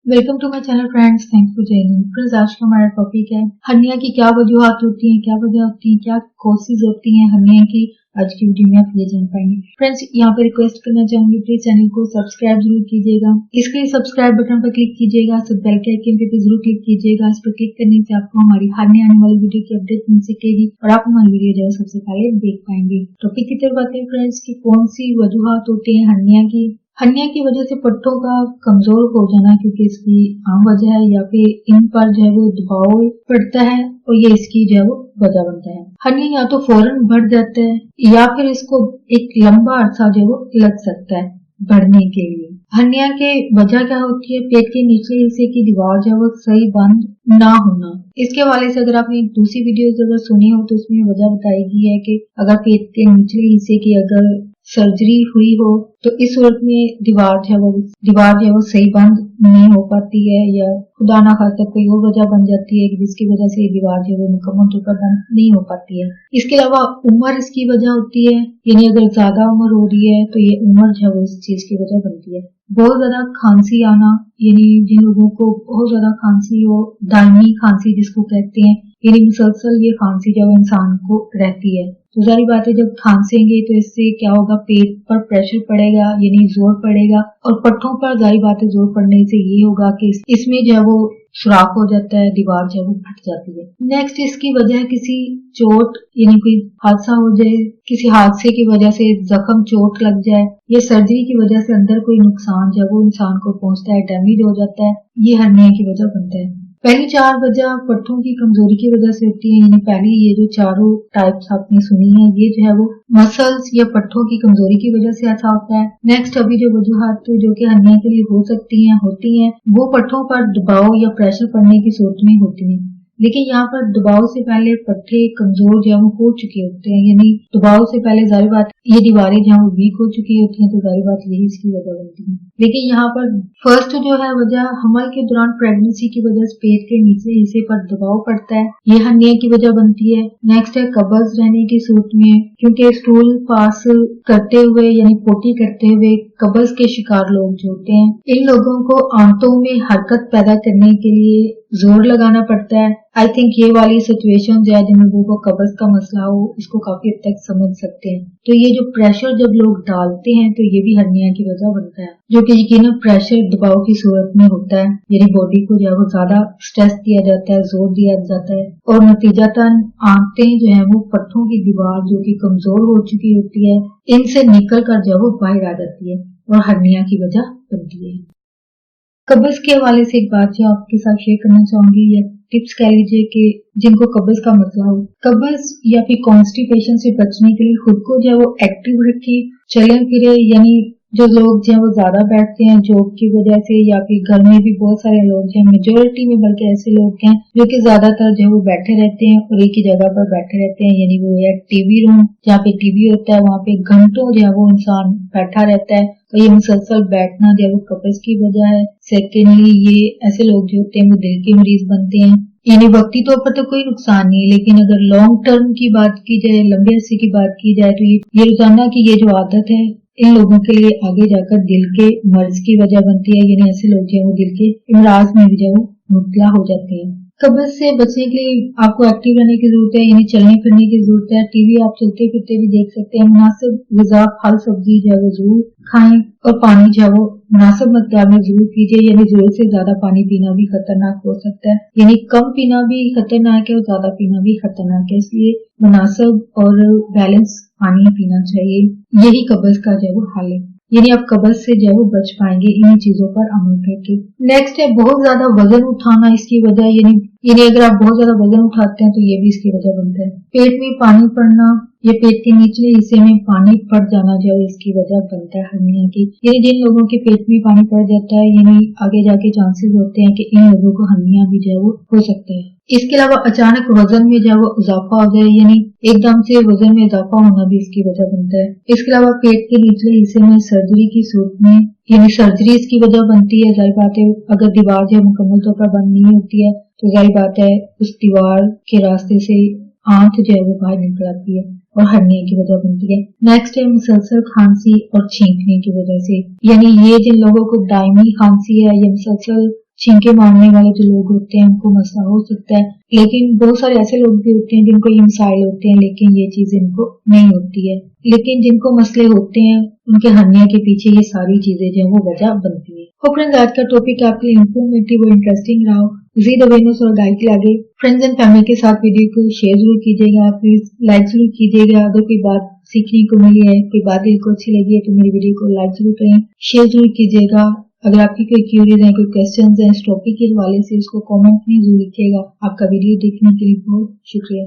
Welcome to my channel friends, thanks for joining. Friends, आज का हमारा टॉपिक है हर्निया की क्या वजूहत होती हैं, क्या वजह होती हैं, क्या कॉजेज होती हैं हर्निया की। आज की वीडियो में आप ये जान पाएंगे। फ्रेंड्स, यहाँ पे रिक्वेस्ट करना चाहूंगी, प्लीज चैनल को सब्सक्राइब जरूर कीजिएगा। इसके लिए सब्सक्राइब बटन पर क्लिक कीजिएगा, सब बेल के आइकन पे भी जरूर क्लिक कीजिएगा। इस पर क्लिक करने से आपको हमारी हर नई आने वाली वीडियो की अपडेट मिल सकेगी और आप हमारी वीडियो जो है सबसे पहले देख पाएंगे। टॉपिक की तरफ आते हैं फ्रेंड्स की कौन सी वजूहत होती है हर्निया की। हर्निया की वजह से पट्टों का कमजोर हो जाना, क्योंकि इसकी आम वजह है, या फिर इन पर जो है वो दबाव पड़ता है और ये इसकी जो है वो वजह बनता है। हर्निया या तो फौरन बढ़ जाता है या फिर इसको एक लंबा अरसा जो है वो लग सकता है बढ़ने के लिए। हर्निया के वजह क्या होती है? पेट के निचले हिस्से की दीवार जो है वो सही बंद ना होना। इसके हवाले से अगर आपने दूसरी वीडियोस अगर सुनी हो तो उसमें वजह बताई गई है कि अगर पेट के निचले हिस्से की अगर सर्जरी हुई हो तो इस सूरत में दीवार जो है वो सही बंद नहीं हो पाती है, या खुदा ना खास्ता कोई और वजह बन जाती है जिसकी वजह से दीवार जो है वो मुकम्मल तौर पर बंद नहीं हो पाती है। इसके अलावा उम्र इसकी वजह होती है, यानी अगर ज्यादा उम्र हो रही है तो ये उम्र जो है वो इस चीज की वजह बनती है। बहुत ज्यादा खांसी आना, यानी जिन लोगों को बहुत ज्यादा खांसी हो, दायमी खांसी जिसको कहते हैं, यानी मुसलसल ये खांसी जब इंसान को रहती है तो जारी बात है जब खांसेंगे तो इससे क्या होगा, पेट पर प्रेशर पड़ेगा, यानी जोर पड़ेगा और पट्टों पर जारी बात है जोर पड़ने से ये होगा कि इसमें जो है वो सुराख हो जाता है, दीवार जो है वो फट जाती है। नेक्स्ट इसकी वजह किसी चोट, यानी कोई हादसा हो जाए, किसी हादसे की वजह से जख्म चोट लग जाए या सर्जरी की वजह से अंदर कोई नुकसान जो है वो इंसान को पहुंचता है, डैमेज हो जाता है, ये हर्निया की वजह बनता है। पहली चार वजह पट्टों की कमजोरी की वजह से होती है, यानी पहली ये जो चारों टाइप्स आपने सुनी है ये जो है वो मसल्स या पट्टों की कमजोरी की वजह से ऐसा होता है। नेक्स्ट अभी जो वजूहत जो कि हर्निया के लिए हो सकती हैं होती हैं वो पट्टों पर दबाव या प्रेशर पड़ने की सूरत में होती है, लेकिन यहाँ पर दबाव से पहले पट्टे कमजोर जो है वो हो चुके होते हैं, यानी दबाव से पहले जारी बात ये दीवारें जहाँ वो वीक हो चुकी होती हैं तो जारी बात यही इसकी वजह बनती है। लेकिन यहाँ पर फर्स्ट जो है वजह हमल के दौरान प्रेगनेंसी की वजह से पेट के नीचे हिस्से पर दबाव पड़ता है, ये हर्निया की वजह बनती है। नेक्स्ट है कब्ज रहने की सूरत में, क्योंकि स्टूल पास करते हुए यानी पोटी करते हुए कब्ज के शिकार लोग जो होते हैं, इन लोगों को आंतों में हरकत पैदा करने के लिए जोर लगाना पड़ता है। आई थिंक ये वाली सिचुएशन जो है जिन लोगों को कब्ज का मसला हो इसको काफी हद तक समझ सकते हैं। तो ये जो प्रेशर जब लोग डालते हैं तो ये भी हर्निया की वजह बनता है, जो कि यकीनन प्रेशर दबाव की सूरत में होता है, यानी बॉडी को जो है वो ज्यादा स्ट्रेस दिया जाता है, जोर दिया जाता है और नतीजतन आंतें जो है वो पट्टों की दीवार जो कि कमजोर हो चुकी होती है इनसे निकल कर जो है वो बाहर आ जाती है और हर्निया की वजह बनती है। कब्ज के हवाले से एक बात जो आपके साथ शेयर करना चाहूंगी, या टिप्स कह लीजिए कि जिनको कब्ज का मसला हो, कब्ज या फिर कॉन्स्टिपेशन से बचने के लिए खुद को जो है वो एक्टिव रखे, चले फिरे, यानी जो लोग जो है वो ज्यादा बैठते हैं जॉब की वजह से, या फिर घर में भी बहुत सारे लोग हैं, मेजोरिटी में बल्कि ऐसे लोग हैं जो कि ज्यादातर जो है वो बैठे रहते हैं और एक ही जगह पर बैठे रहते हैं, यानी वो है टीवी रूम, जहाँ पे टीवी होता है वहाँ पे घंटों जो है वो इंसान बैठा रहता है, तो ये मुसलसल बैठना जो है वो कब्ज की वजह है। सेकेंडली ये ऐसे लोग जो होते हैं वो दिल के मरीज बनते हैं, यानी वक्ती तौर पर तो कोई नुकसान नहीं है, लेकिन अगर लॉन्ग टर्म की बात की जाए, लंबे अरसे की बात की जाए तो ये रोजाना की ये जो आदत है इन लोगों के लिए आगे जाकर दिल के मर्ज की वजह बनती है, यानी ऐसे लोग जो है वो दिल के इमराज में भी जो है मुब्तला हो जाते हैं। कब्ज से बचने के लिए आपको एक्टिव रहने की जरूरत है, यानी चलने फिरने की जरूरत है। टीवी आप चलते फिरते भी देख सकते हैं। मुनासिब ग़िज़ा फल सब्जी जो है वो जरूर खाएं और पानी जो है वो मुनासिब मकदार में जरूर पीजिए, यानी जरूरत से ज्यादा पानी पीना भी खतरनाक हो सकता है, यानी कम पीना भी खतरनाक है और ज्यादा पीना भी खतरनाक है, इसलिए मुनासिब और बैलेंस पानी पीना चाहिए। यही कब्ज का जो है वो हल है, यानी आप कब्ज से जो है वो बच पाएंगे इन्हीं चीजों पर अमल करके। नेक्स्ट है बहुत ज्यादा वजन उठाना इसकी वजह, यानी अगर आप बहुत ज्यादा वजन उठाते हैं तो ये भी इसकी वजह बनता है। पेट में पानी पड़ना या पेट के निचले हिस्से में पानी पड़ जाना जो है इसकी वजह बनता है हर्निया की, यानी जिन लोगों के पेट में पानी पड़ जाता है यानी आगे जाके चांसेस होते हैं कि इन लोगों को हर्निया भी जो है वो हो सकता है। इसके अलावा अचानक वजन में जो है वो इजाफा हो जाए, यानी एकदम से वजन में इजाफा होना भी इसकी वजह बनता है। इसके अलावा पेट के निचले हिस्से में सर्जरी की सूरत में, यानी सर्जरी इसकी वजह बनती है। जाहिर बात है अगर दीवार जो है मुकम्मल तौर पर बंद नहीं होती है तो जाहिर बात है उस दीवार के रास्ते से आंत जो है वो बाहर निकल आती है और हर्निया की वजह बनती है। नेक्स्ट है मुसलसल खांसी और छींकने की वजह से, यानी ये जिन लोगों को दायमी खांसी है या मुसलसल छींके मारने वाले जो लोग होते हैं उनको मसला हो सकता है, लेकिन बहुत सारे ऐसे लोग भी होते हैं जिनको ये मसाइल होते हैं लेकिन ये चीज इनको नहीं होती है। लेकिन जिनको मसले होते हैं उनके हर्निया के पीछे ये सारी चीजें जो है वो वजह बनती है। होप फ्रेंड्स आज का टॉपिक आपके लिए इंफॉर्मेटिव और इंटरेस्टिंग रहा हो। मजीद अवेयरनेस और गाइड के आगे फ्रेंड्स एंड फैमिली के साथ वीडियो को शेयर जरूर कीजिएगा, प्लीज लाइक जरूर कीजिएगा। अगर कोई बात सीखने को मिली है, कोई बात दिल को अच्छी लगी है तो मेरी वीडियो को लाइक जरूर करें, शेयर जरूर कीजिएगा। अगर आपकी कोई क्यूरीज है, कोई क्वेश्चंस हैं इस टॉपिक के हवाले से, उसको कमेंट में जरूर लिखिएगा। आपका वीडियो देखने के लिए बहुत शुक्रिया।